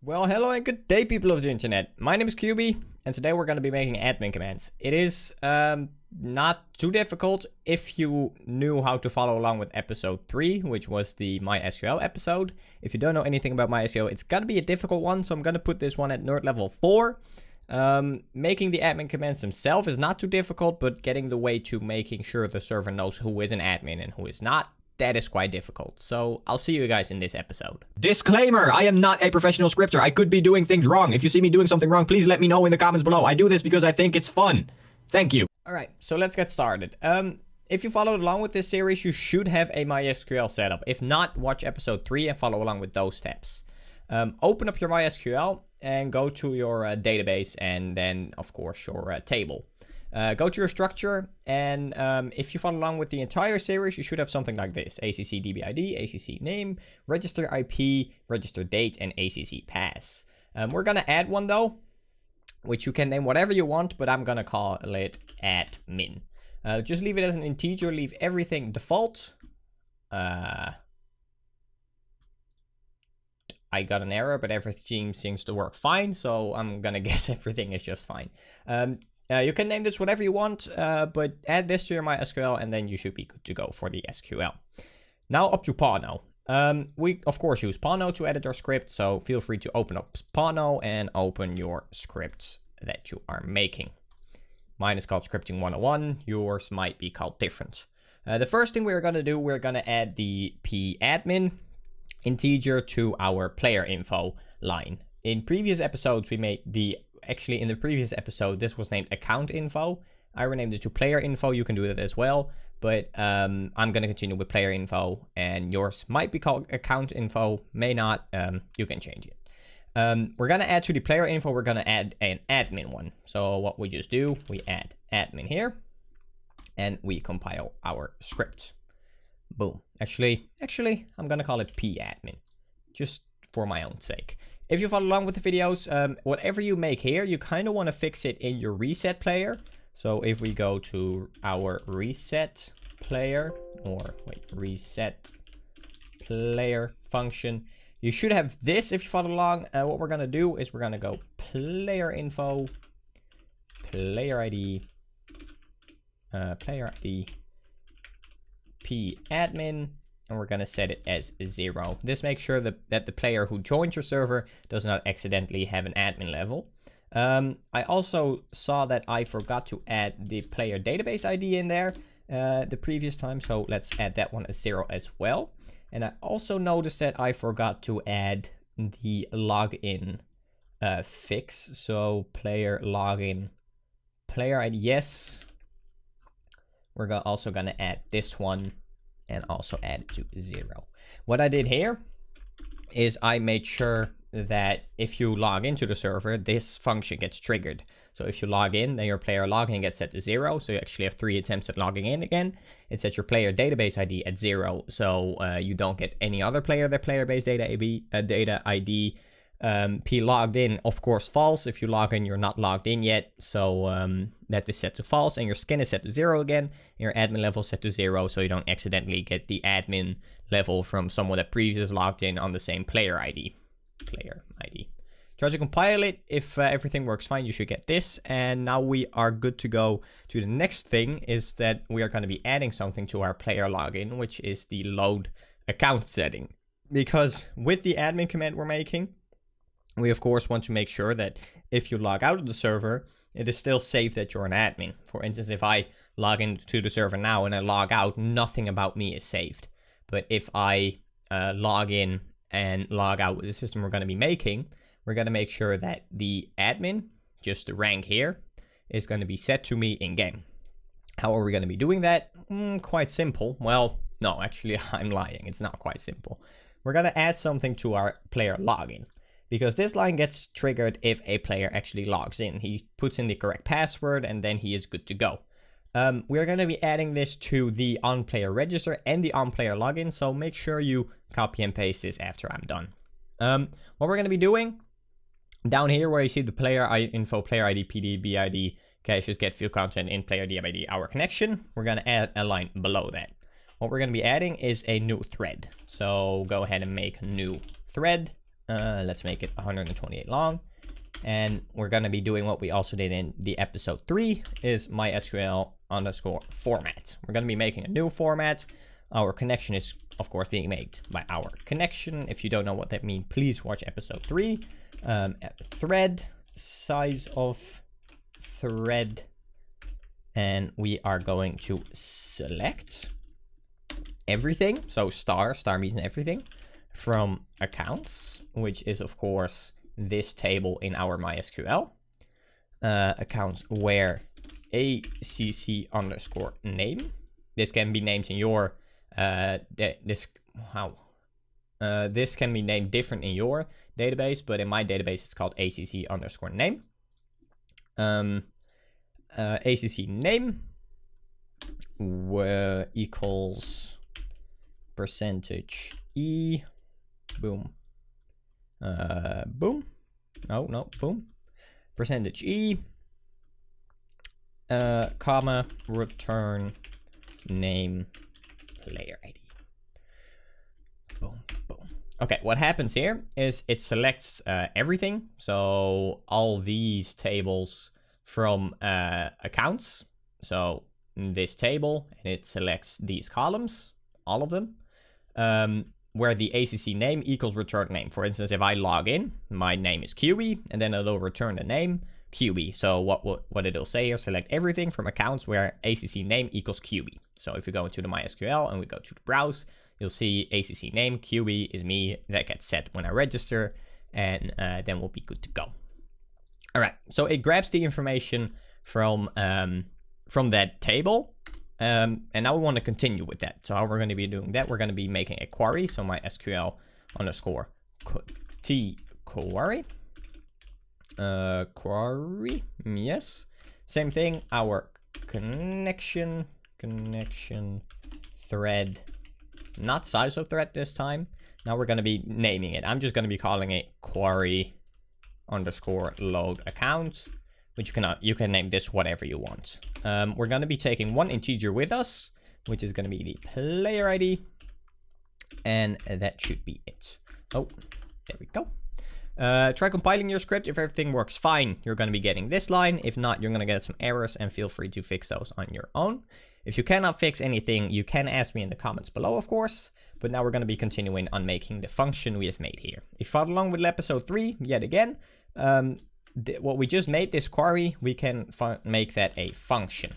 Well, hello and good day, people of the internet. My name is Cubie, and today we're going to be making admin commands. It is not too difficult if you knew how to follow along with episode 3, which was the MySQL episode. If you don't know anything about MySQL, it's going to be a difficult one, so I'm going to put this one at nerd level 4. Making the admin commands themselves is not too difficult, but getting the way to making sure the server knows who is an admin and who is not, that is quite difficult. So I'll see you guys in this episode. Disclaimer, I am not a professional scripter. I could be doing things wrong. If you see me doing something wrong, please let me know in the comments below. I do this because I think it's fun. Thank you. Alright, so let's get started. If you followed along with this series, you should have a MySQL setup. If not, watch episode 3 and follow along with those steps. Open up your MySQL and go to your database and then, of course, your table. Go to your structure, and if you follow along with the entire series, you should have something like this: ACC DBID, ACC name, register IP, register date, and ACC pass. We're going to add one, though, which you can name whatever you want, but I'm going to call it admin. Just leave it as an integer, leave everything default. I got an error, but everything seems to work fine, so I'm going to guess everything is just fine. You can name this whatever you want, but add this to your MySQL, and then you should be good to go for the SQL. Now up to Pano. We, of course, use Pano to edit our script, so feel free to open up Pano and open your scripts that you are making. Mine is called Scripting 101. Yours might be called different. The first thing we're going to do, we're going to add the padmin integer to our player info line. In previous episodes, we made the... Actually, in the previous episode, this was named account info. I renamed it to player info. You can do that as well. But I'm going to continue with player info. And yours might be called account info. May not. You can change it. We're going to add to the player info. We're going to add an admin one. So what we just do, we add admin here. And we compile our script. Boom. Actually, I'm going to call it padmin. Just for my own sake. If you follow along with the videos, whatever you make here, you kind of want to fix it in your reset player. So if we go to our reset player, or wait, reset player function, you should have this if you follow along. What we're going to do is we're going to go player info, player ID, padmin. And we're going to set it as 0. This makes sure that the player who joins your server does not accidentally have an admin level. I also saw that I forgot to add the player database ID in there the previous time. So let's add that one as 0 as well. And I also noticed that I forgot to add the login fix. So player login, player ID, yes. We're also going to add this one. And also add it to 0. What I did here is I made sure that if you log into the server, this function gets triggered. So if you log in, then your player login gets set to 0. So you actually have 3 attempts at logging in again. It sets your player database ID at 0. So you don't get any other player, their player base data ID. P logged in, of course, false. If you log in, you're not logged in yet. So that is set to false, and your skin is set to 0 again. And your admin level is set to 0, so you don't accidentally get the admin level from someone that previously logged in on the same player ID. Try to compile it. If everything works fine, you should get this. And now we are good to go to the next thing, is that we are going to be adding something to our player login, which is the load account setting. Because with the admin command we're making, we, of course, want to make sure that if you log out of the server, it is still safe that you're an admin. For instance, if I log into the server now and I log out, nothing about me is saved. But if I log in and log out with the system we're going to be making, we're going to make sure that the admin, just the rank here, is going to be set to me in-game. How are we going to be doing that? Quite simple. Well, no, actually, I'm lying. It's not quite simple. We're going to add something to our player login. Because this line gets triggered if a player actually logs in. He puts in the correct password and then he is good to go. We're going to be adding this to the on-player register and the on-player login. So make sure you copy and paste this after I'm done. What we're going to be doing, down here where you see the player info, player ID, PD, BID, caches, get field content, in player DBID, our connection, we're going to add a line below that. What we're going to be adding is a new thread. So go ahead and make a new thread. Let's make it 128 long. And we're going to be doing what we also did in the episode 3, is MySQL underscore format. We're going to be making a new format. Our connection is, of course, being made by our connection. If you don't know what that means, please watch episode 3. Thread, size of thread. And we are going to select everything. So star means everything from accounts, which is, of course, this table in our MySQL. Accounts where ACC underscore name. This can be named in your this can be named different in your database, but in my database it's called ACC underscore name. ACC name equals percentage E. Boom. Boom. No, boom. Percentage E. Comma, return name player ID. Boom, boom. Okay, what happens here is it selects everything. So all these tables from accounts. So this table, and it selects these columns, all of them, where the ACC name equals return name. For instance, if I log in, my name is Cubie, and then it'll return the name Cubie. So what it'll say here, select everything from accounts where ACC name equals Cubie. So if we go into the MySQL and we go to the browse, you'll see ACC name Cubie is me. That gets set when I register, and then we'll be good to go. All right, so it grabs the information from that table, and now we want to continue with that. So how we're going to be doing that, we're going to be making a query. So MySQL underscore T query. Query, yes. Same thing, our connection thread, not size of thread this time. Now we're going to be naming it. I'm just going to be calling it query underscore load account, which you can name this whatever you want. We're going to be taking one integer with us, which is going to be the player ID, and that should be it. Oh, there we go. Try compiling your script. If everything works fine, you're going to be getting this line. If not, you're going to get some errors, and feel free to fix those on your own. If you cannot fix anything, you can ask me in the comments below, of course. But now we're going to be continuing on making the function we have made here. If you followed along with episode 3, yet again, what we just made, this query, we can make that a function.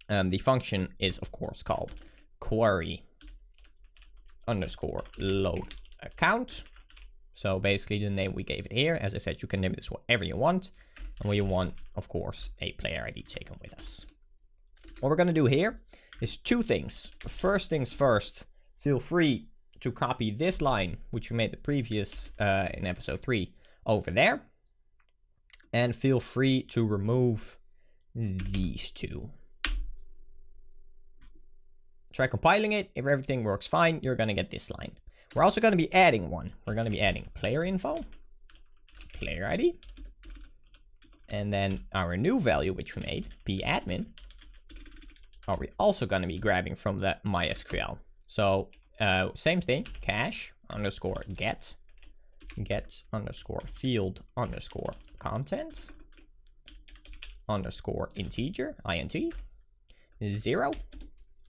The function is, of course, called query underscore load account. So basically the name we gave it here. As I said, you can name this whatever you want. And we want, of course, a player ID taken with us. What we're going to do here is two things. First things first, feel free to copy this line, which we made the previous in episode 3, over there. And feel free to remove these two. Try compiling it. If everything works fine, you're going to get this line. We're also going to be adding one. We're going to be adding player info, player ID, and then our new value, which we made, admin, are we also going to be grabbing from the MySQL. So same thing, cache underscore get underscore field underscore content underscore integer, int, 0.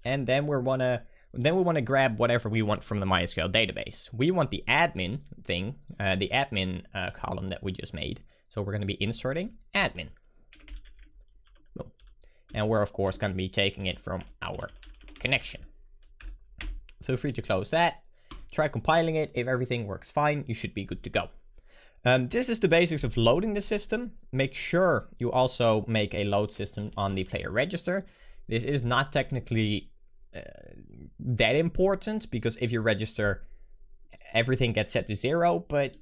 And then we want to grab whatever we want from the MySQL database. We want the admin thing, the admin column that we just made. So we're going to be inserting admin. Boom. And we're, of course, going to be taking it from our connection. Feel free to close that. Try compiling it. If everything works fine, you should be good to go. This is the basics of loading the system. Make sure you also make a load system on the player register. This is not technically that important, because if you register, everything gets set to 0, but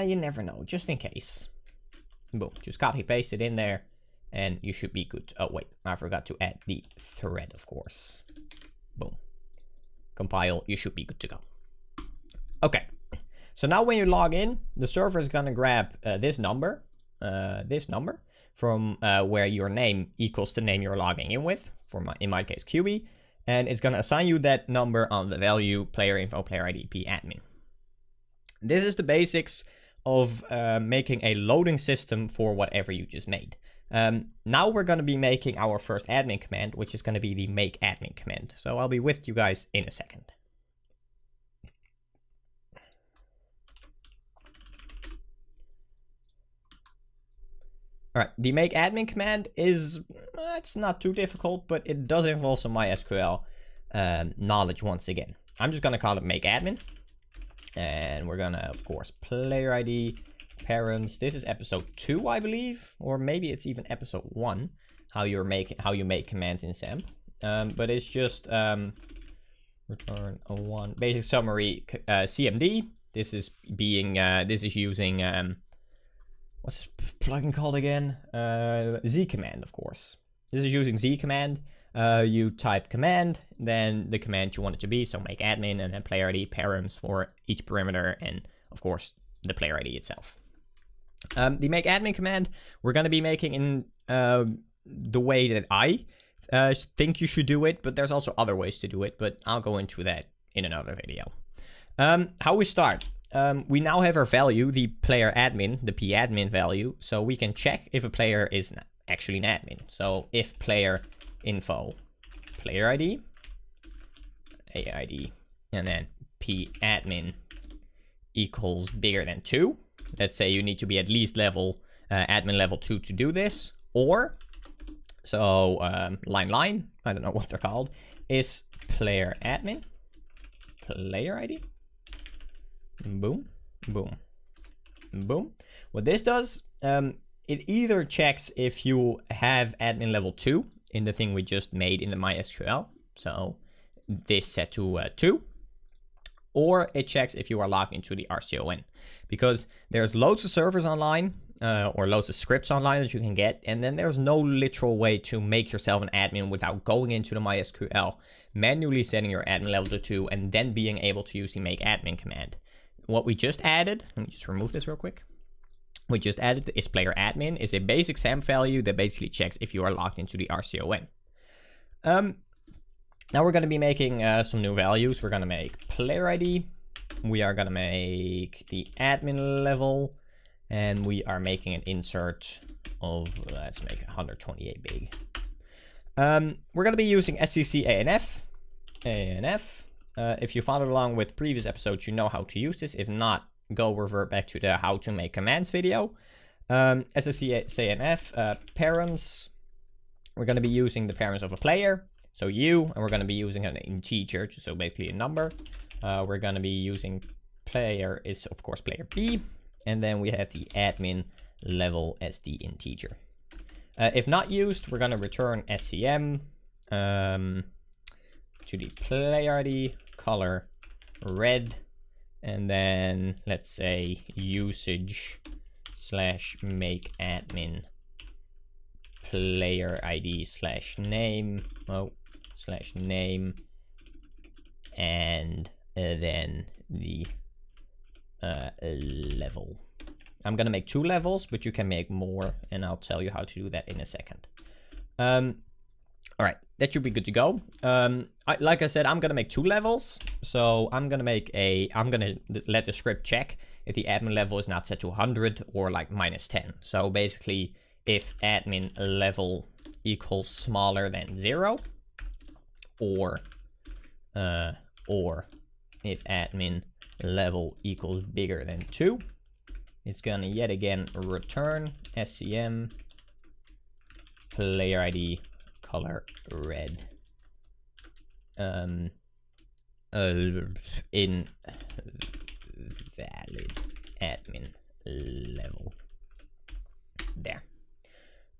you never know, just in case. Boom, just copy paste it in there and you should be good. Oh wait, I forgot to add the thread, of course. Boom, compile, you should be good to go. Okay, so now when you log in, the server is gonna grab this number from where your name equals the name you're logging in with, in my case Cubie, and it's gonna assign you that number on the value player info player ID admin. This is the basics of making a loading system for whatever you just made. Now we're going to be making our first admin command, which is going to be the make admin command. So I'll be with you guys in a second. All right, the make admin command is, it's not too difficult, but it does involve some MySQL knowledge once again. I'm just going to call it make admin. And we're going to, of course, player ID, params. This is episode 2, I believe, or maybe it's even episode 1, how you make commands in XAMPP. But it's just return a 1 basic summary CMD. This is using what's this plugin called again? Z command, of course. This is using Z command. You type command, then the command you want it to be. So make admin and then player ID params for each parameter, and of course the player ID itself. The make admin command we're going to be making in the way that I think you should do it, but there's also other ways to do it, but I'll go into that in another video. How we start. We now have our value, the player admin, the padmin value, so we can check if a player is actually an admin. So if player info player ID, AID, and then padmin equals bigger than 2. Let's say you need to be at least admin level 2 to do this, or so line, I don't know what they're called, is player admin, player ID. Boom, boom, boom. What this does, it either checks if you have admin level 2 in the thing we just made in the MySQL, so this set to 2, or it checks if you are logged into the RCON, because there's loads of servers online, or loads of scripts online that you can get, and then there's no literal way to make yourself an admin without going into the MySQL, manually setting your admin level to 2, and then being able to use the make admin command. What we just added, let me just remove this real quick. We just added is player admin, is a basic XAMPP value that basically checks if you are logged into the RCON. Now we're going to be making some new values. We're going to make player ID. We are going to make the admin level, and we are making an insert of, let's make 128 big. We're going to be using SCC ANF. If you followed along with previous episodes, you know how to use this. If not, go revert back to the how to make commands video. SSCNF params. We're going to be using the params of a player, so you, and we're going to be using an integer, so basically a number. We're going to be using player is of course player B, and then we have the admin level as the integer. If not used, we're going to return SCM to the player ID, color red, and then let's say usage / make admin player ID / name / name, and then the level. I'm gonna make 2 levels, but you can make more, and I'll tell you how to do that in a second. All right, that should be good to go. Like I said, I'm gonna make 2 levels. So I'm gonna let the script check if the admin level is not set to 100 or like -10. So basically, if admin level equals smaller than 0, or if admin level equals bigger than 2, it's gonna yet again return SCM player ID color red invalid admin level. There.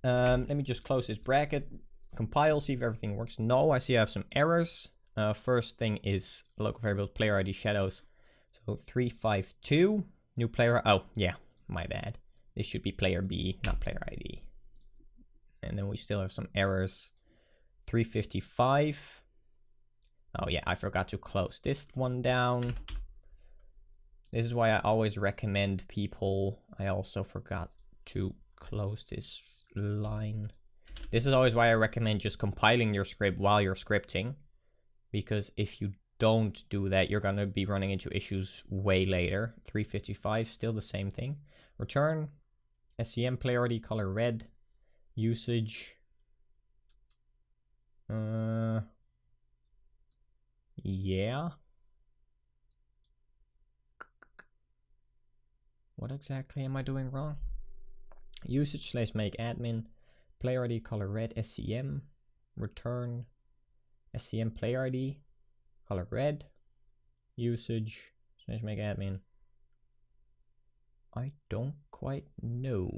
Let me just close this bracket, compile, see if everything works. No, I see I have some errors. First thing is local variable player ID shadows. So 352 new player. Oh yeah, my bad. This should be player B, not player ID. And then we still have some errors. 355. Oh yeah, I forgot to close this one down. This is why I always recommend people. I also forgot to close this line. This is always why I recommend just compiling your script while you're scripting. Because if you don't do that, you're going to be running into issues way later. 355, still the same thing. Return SCM player ID color red. Usage. Yeah. What exactly am I doing wrong? Usage / make admin. Player ID color red SCM. Return SCM player ID color red. Usage / make admin. I don't quite know.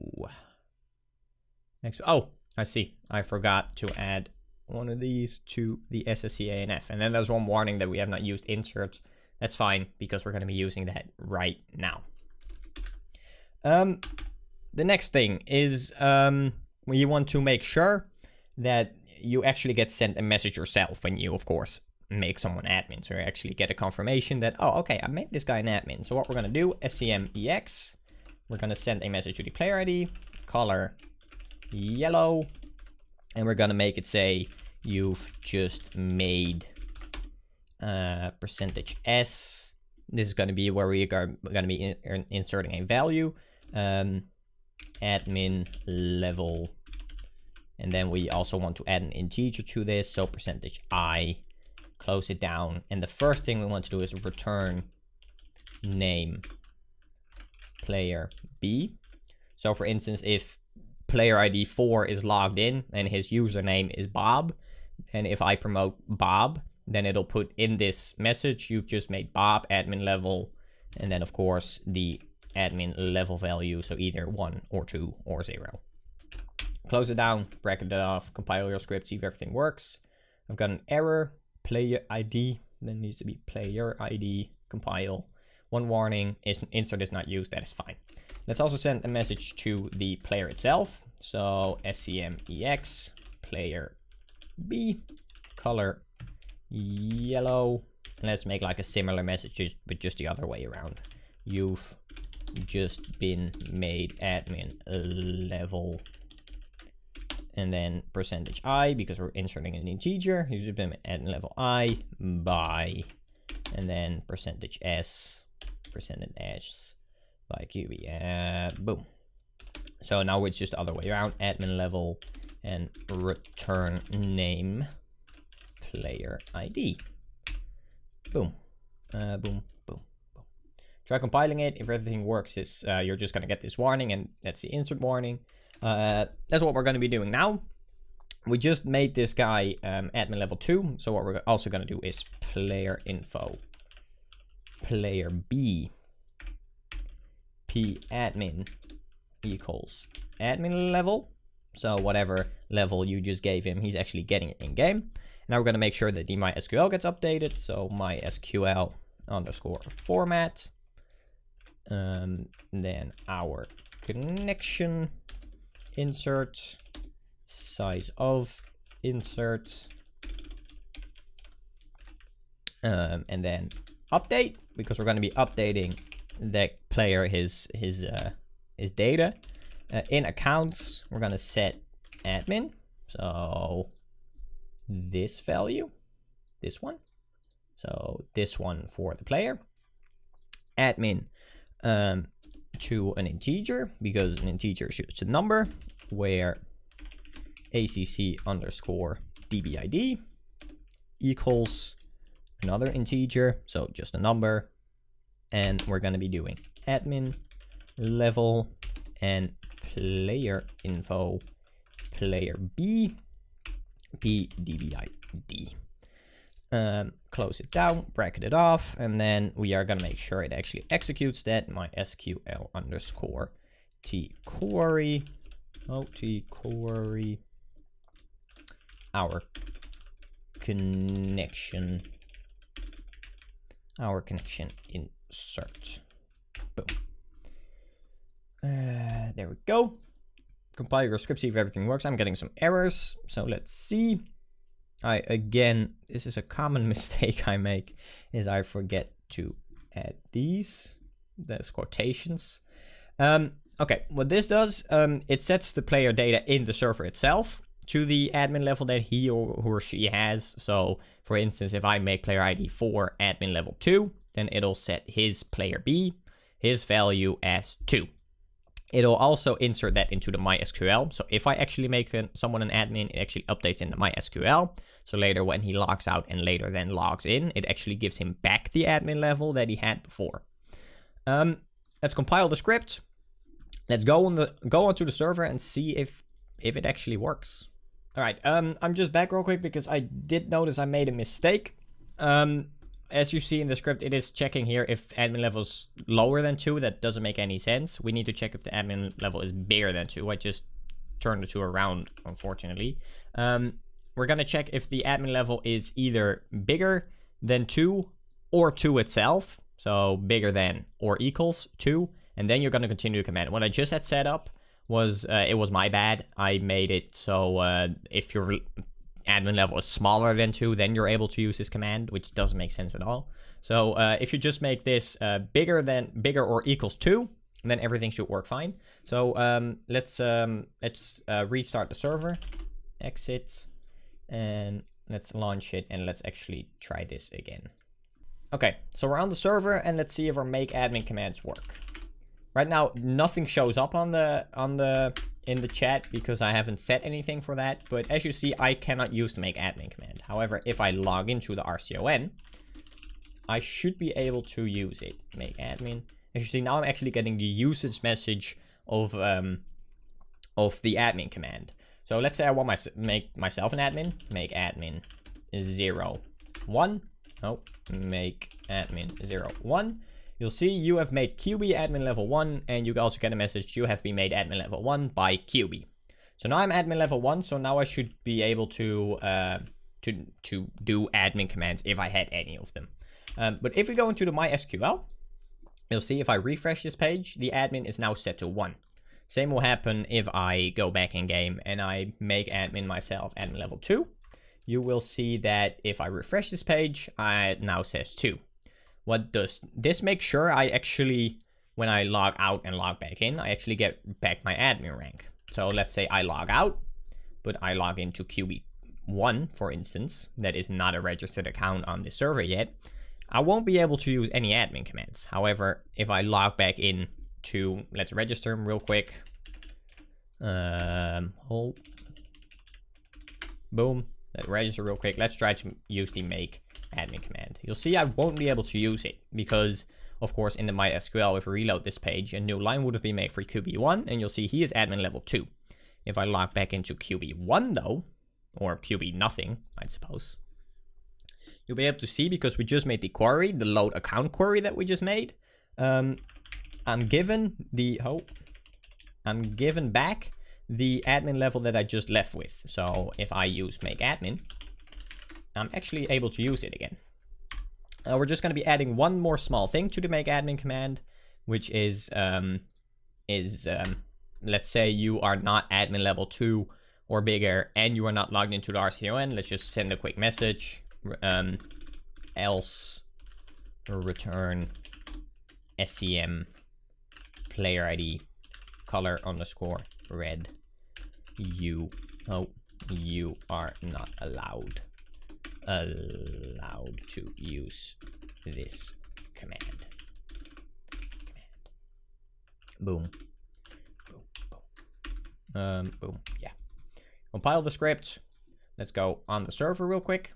Next. Oh, I see. I forgot to add one of these to the SSCANF. And then there's one warning that we have not used insert. That's fine, because we're going to be using that right now. The next thing is when you want to make sure that you actually get sent a message yourself when you, of course, make someone admin. So you actually get a confirmation that, oh, okay, I made this guy an admin. So what we're going to do, SCMEX, we're going to send a message to the player ID, color yellow, and we're going to make it say, you've just made %s. This is going to be where we are going to be inserting a value. Admin level, and then we also want to add an integer to this, so %I, close it down, and the first thing we want to do is return name player B. So for instance, if player ID 4 is logged in and his username is Bob, and if I promote Bob, then it'll put in this message, you've just made Bob admin level, and then of course the admin level value, so either 1 or 2 or 0. Close it down, bracket it off, compile your script, see if everything works. I've got an error, player ID, then needs to be player ID, compile. One warning, insert is not used, that is fine. Let's also send a message to the player itself. So SCMEX, player B, color yellow. And let's make like a similar message, but just the other way around. You've just been made admin level, and then %I, because we're inserting an integer, you've just been admin level I by, and then %s by Cubie. Boom. So now it's just the other way around, admin level and return name player ID. Boom. Boom. Try compiling it. If everything works, you're just going to get this warning, and that's the insert warning. That's what we're going to be doing now. We just made this guy admin level 2. So what we're also going to do is player info, player B, p admin equals admin level. So whatever level you just gave him, he's actually getting it in game. Now we're going to make sure that the MySQL gets updated. So MySQL underscore format. Then our connection insert, size of insert, and then update, because we're going to be updating the player his data. In accounts, we're going to set admin, so this value, this one, so this one for the player, admin to an integer, because an integer is just a number, where acc underscore dbid equals another integer, so just a number, and we're going to be doing admin level and player info player b dbid. Close it down, bracket it off, and then we are going to make sure it actually executes that MySQL underscore tquery, tquery, our connection insert. Boom. There we go. Compile your script, see if everything works. I'm getting some errors, so let's see. Again, this is a common mistake I make, is I forget to add these quotations. Okay, what this does, it sets the player data in the server itself to the admin level that he or she has. So For instance, if I make player ID 4 admin level 2, then it'll set his player B, his value as 2. It'll also insert that into the MySQL. So if I actually make someone an admin, it actually updates in the MySQL. So later when he logs out and later then logs in, it actually gives him back the admin level that he had before. Let's compile the script. Let's go onto the server and see if it actually works. All right, I'm just back real quick because I did notice I made a mistake. As you see in the script, it is checking here if admin level is lower than 2. That doesn't make any sense. We need to check if the admin level is bigger than 2. I just turned the 2 around, unfortunately. We're going to check if the admin level is either bigger than 2 or 2 itself. So bigger than or equals 2. And then you're going to continue the command. What I just had set up was, it was my bad. I made it so if your admin level is smaller than 2, then you're able to use this command, which doesn't make sense at all. So if you just make this bigger or equals 2, then everything should work fine. So let's restart the server, exit, and let's launch it, and let's actually try this again. Okay, so we're on the server, and let's see if our make admin commands work. Right now, nothing shows up in the chat because I haven't set anything for that. But as you see, I cannot use the make admin command. However, if I log into the RCON, I should be able to use it. Make admin. As you see, now I'm actually getting the usage message of the admin command. So let's say I want make myself an admin. Make admin 0, 1. Oh, make admin 0, 1. You'll see you have made Cubie admin level 1, and you can also get a message you have been made admin level 1 by Cubie. So now I'm admin level 1, so now I should be able to do admin commands if I had any of them. But if we go into the MySQL, you'll see if I refresh this page, the admin is now set to 1. Same will happen if I go back in game and I make admin myself admin level 2. You will see that if I refresh this page, it now says 2. What does this make sure I actually, when I log out and log back in, I actually get back my admin rank. So let's say I log out, but I log into Cubie 1, for instance. That is not a registered account on this server yet. I won't be able to use any admin commands. However, if I log back in to, let's register them real quick. Hold. Boom. Let's register real quick. Let's try to use the make admin command. You'll see I won't be able to use it because, of course, in the MySQL, if we reload this page, a new line would have been made for Cubie 1, and you'll see he is admin level 2. If I log back into Cubie 1, though, or Cubie nothing, I suppose, you'll be able to see, because we just made the query, the load account query that we just made, I'm given back the admin level that I just left with. So if I use make admin, I'm actually able to use it again. We're just going to be adding one more small thing to the make admin command, which is let's say you are not admin level 2 or bigger and you are not logged into the RCON. Let's just send a quick message, else return SCM player ID color underscore red. You are not allowed to use this command. Boom. Boom. Yeah. Compile the script. Let's go on the server real quick.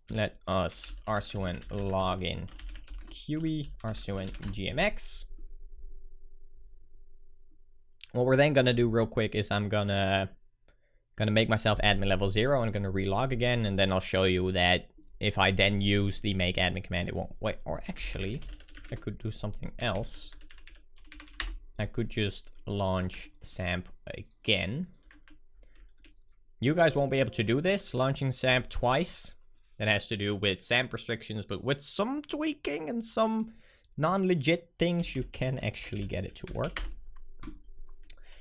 Let us RCON login Cubie RCON GMX. What we're then gonna do real quick is I'm gonna make myself admin level 0 and I'm gonna relog again, and then I'll show you that if I then use the make admin command, it won't wait. Or actually, I could do something else. I could just launch SAMP again. You guys won't be able to do this, launching SAMP twice. That has to do with SAMP restrictions, but with some tweaking and some non-legit things, you can actually get it to work.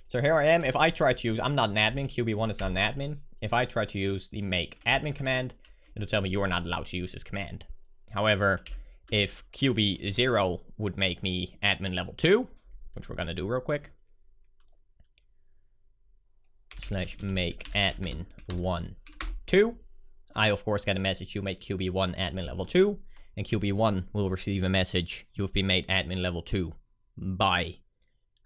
So here I am. If I try to use, I'm not an admin, Cubie 1 is not an admin. If I try to use the make admin command, it'll tell me you are not allowed to use this command. However, if Cubie 0 would make me admin level 2, which we're gonna do real quick. /make admin 1 2. I of course get a message, you made Cubie 1 admin level 2, and Cubie 1 will receive a message, you've been made admin level 2 by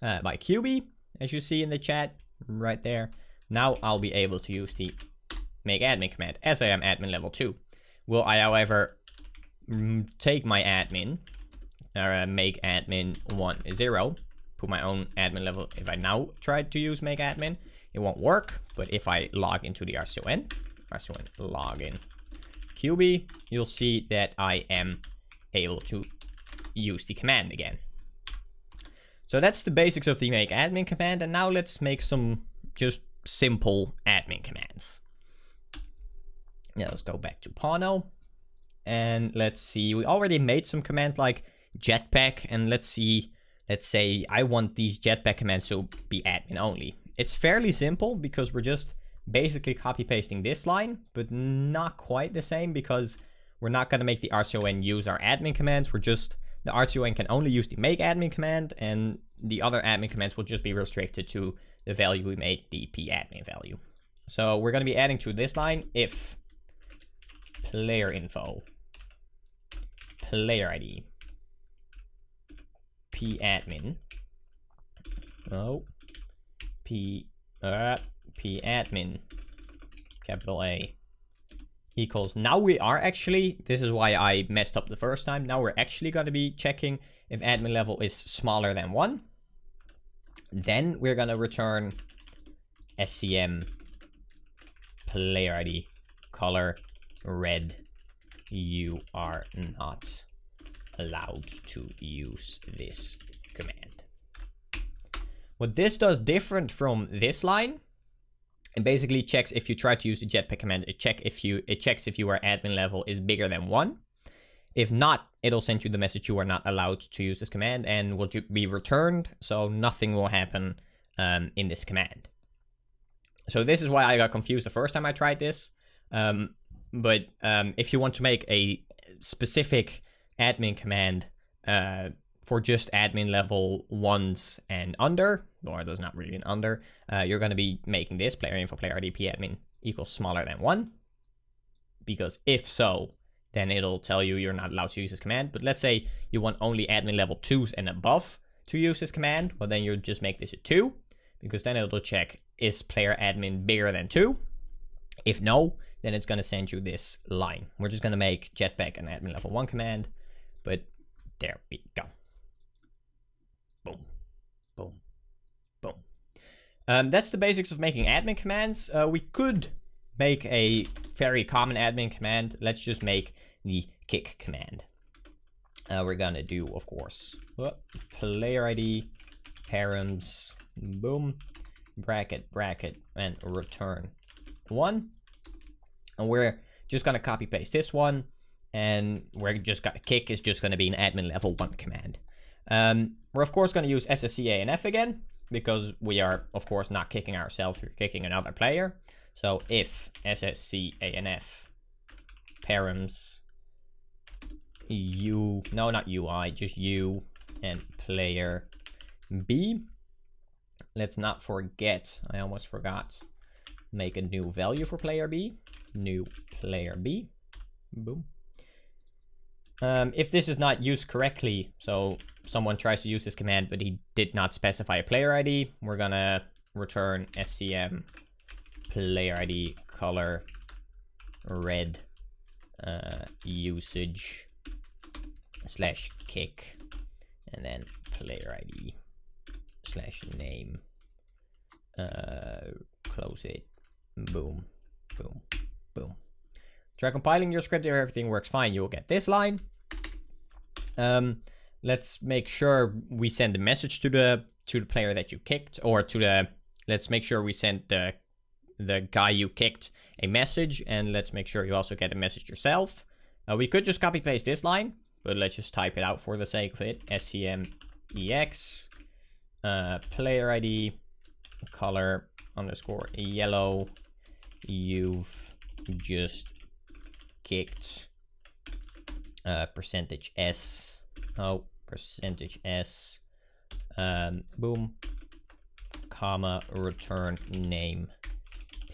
Cubie, as you see in the chat right there. Now I'll be able to use the make admin command as I am admin level 2. Will I, however, take my admin, make admin 1 0, put my own admin level. If I now try to use make admin, it won't work. But if I log into the RCON login Cubie, you'll see that I am able to use the command again. So that's the basics of the make admin command, and now let's make some just simple admin commands. Yeah, let's go back to Pano, and let's see, we already made some commands like jetpack, and let's say I want these jetpack commands to be admin only. It's fairly simple because we're just basically copy pasting this line, but not quite the same because we're not going to make the RCON use our admin commands. The RCON can only use the make admin command, and the other admin commands will just be restricted to the value we made, the p-admin value. So we're going to be adding to this line if player info, player ID, p-admin, p-admin, capital A, equals, now we are actually, this is why I messed up the first time, now we're actually going to be checking if admin level is smaller than 1. Then we're going to return SCM player ID color red. You are not allowed to use this command. What this does different from this line, it basically checks if you try to use the jetpack command, it checks if your admin level is bigger than 1. If not, it'll send you the message you are not allowed to use this command and will be returned, so nothing will happen in this command. So this is why I got confused the first time I tried this. But if you want to make a specific admin command for just admin level 1s and under, or there's not really an under, you're going to be making this player info player ID p-admin equals smaller than 1. Because if so, then it'll tell you you're not allowed to use this command. But let's say you want only admin level 2s and above to use this command, well then you just make this a 2, because then it'll check, is player admin bigger than 2? If no, then it's going to send you this line. We're just going to make jetpack an admin level 1 command, but there we go. Boom, boom, boom. That's the basics of making admin commands. We could make a very common admin command. Let's just make the kick command. We're gonna do, of course, player ID, params, boom, bracket, and return 1. And we're just gonna copy paste this one, and we're just gonna kick is just gonna be an admin level 1 command. We're of course gonna use SSCANF again, because we are of course not kicking ourselves, we're kicking another player. So if SSCANF params not UI, just U and player B. Let's not forget, I almost forgot, make a new value for player B. New player B. Boom. If this is not used correctly, so someone tries to use this command but he did not specify a player ID, we're gonna return SCM player ID color red usage / kick, and then player ID / name, close it, boom, boom, boom. Try compiling your script. If everything works fine, you'll get this line. Let's make sure we send the message to the player that you kicked, or let's make sure we send the guy you kicked a message, and let's make sure you also get a message yourself. We could just copy paste this line, but let's just type it out for the sake of it. SCMEX player ID color _ yellow. You've just kicked %S. Oh, %S. Boom, comma, return name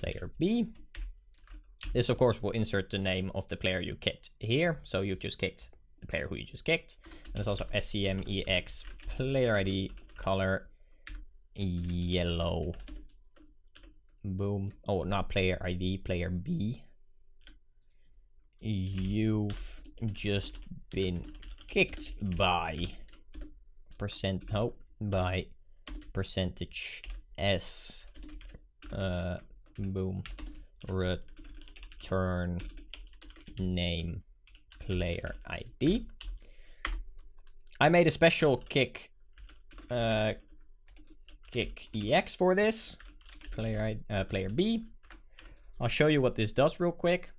player B. This, of course, will insert the name of the player you kicked here. So you've just kicked the player who you just kicked. And it's also SCMEX player ID color yellow. Boom. Oh, not player ID, player B. You've just been kicked by by percentage S. Boom. Return name player ID. I made a special kick EX for this player B. I'll show you what this does real quick,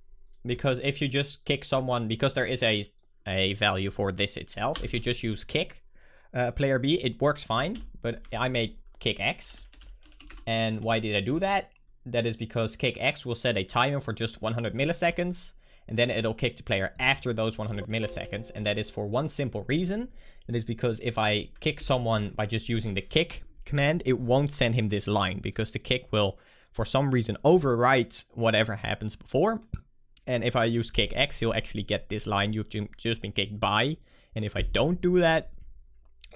because if you just kick someone, because there is a value for this itself, if you just use kick player B, it works fine, but I made kick X. And why did I do that? That is because kick X will set a timer for just 100 milliseconds, and then it'll kick the player after those 100 milliseconds. And that is for one simple reason. It is because if I kick someone by just using the kick command, it won't send him this line, because the kick will, for some reason, overwrite whatever happens before. And if I use kick X, he'll actually get this line, you've just been kicked by. And if I don't do that,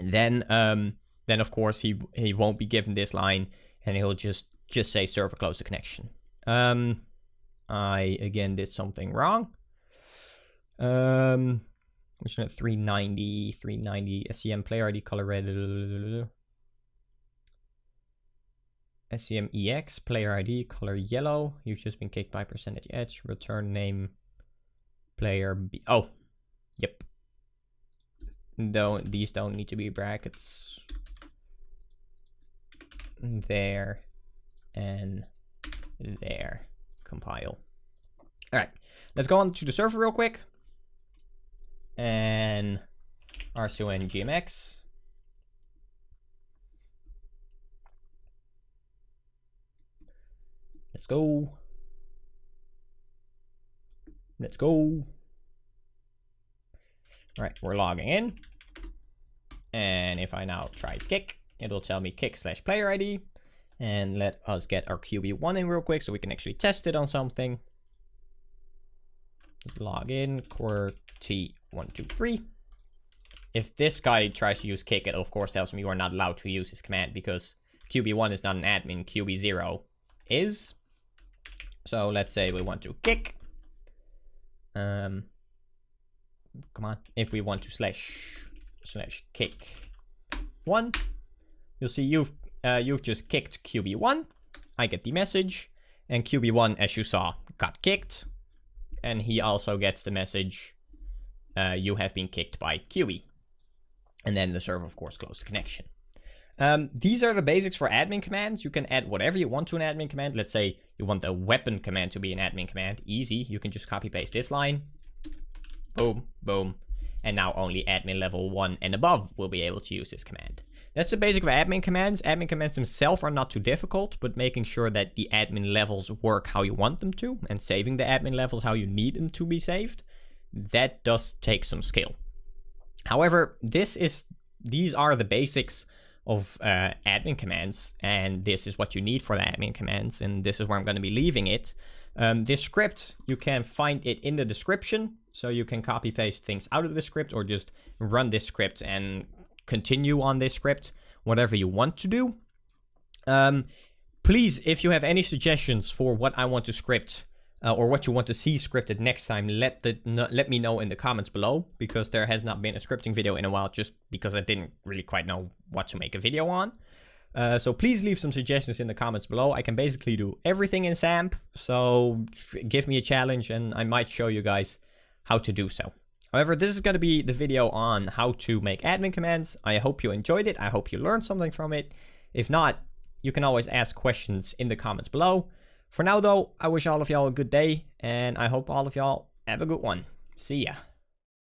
then of course he won't be given this line, and he'll just say server close the connection. I again did something wrong. Which one? 390 SCM player ID color red. SCM EX player ID color yellow. You've just been kicked by percentage edge. Return name player B. Oh, yep. These don't need to be brackets. There and there. Compile. All right, let's go on to the server real quick. And RCON GMX. Let's go. Let's go. All right, we're logging in. And if I now try kick, it'll tell me kick/player ID. And let us get our Cubie1 in real quick so we can actually test it on something. Just log in, QWERTY123. If this guy tries to use kick, it of course tells me you are not allowed to use this command, because Cubie1 is not an admin, Cubie0 is. So let's say we want to kick. Come on. If we want to slash kick 1, you'll see you've just kicked Cubie1. I get the message, and Cubie1, as you saw, got kicked, and he also gets the message, you have been kicked by Cubie. And then the server, of course, closed the connection. These are the basics for admin commands. You can add whatever you want to an admin command. Let's say you want the weapon command to be an admin command. Easy. You can just copy paste this line. Boom, boom. And now only admin level 1 and above will be able to use this command. That's the basic of admin commands. Admin commands themselves are not too difficult, but making sure that the admin levels work how you want them to, and saving the admin levels how you need them to be saved, that does take some skill. However, these are the basics of admin commands, and this is what you need for the admin commands, and this is where I'm going to be leaving it. This script, you can find it in the description, so you can copy paste things out of the script, or just run this script and continue on this script, whatever you want to do. Please, if you have any suggestions for what I want to script, or what you want to see scripted next time, let me know in the comments below, because there has not been a scripting video in a while, just because I didn't really quite know what to make a video on. So please leave some suggestions in the comments below. I can basically do everything in SAMP, so give me a challenge and I might show you guys how to do so. However, this is going to be the video on how to make admin commands. I hope you enjoyed it. I hope you learned something from it. If not, you can always ask questions in the comments below. For now, though, I wish all of y'all a good day, and I hope all of y'all have a good one. See ya.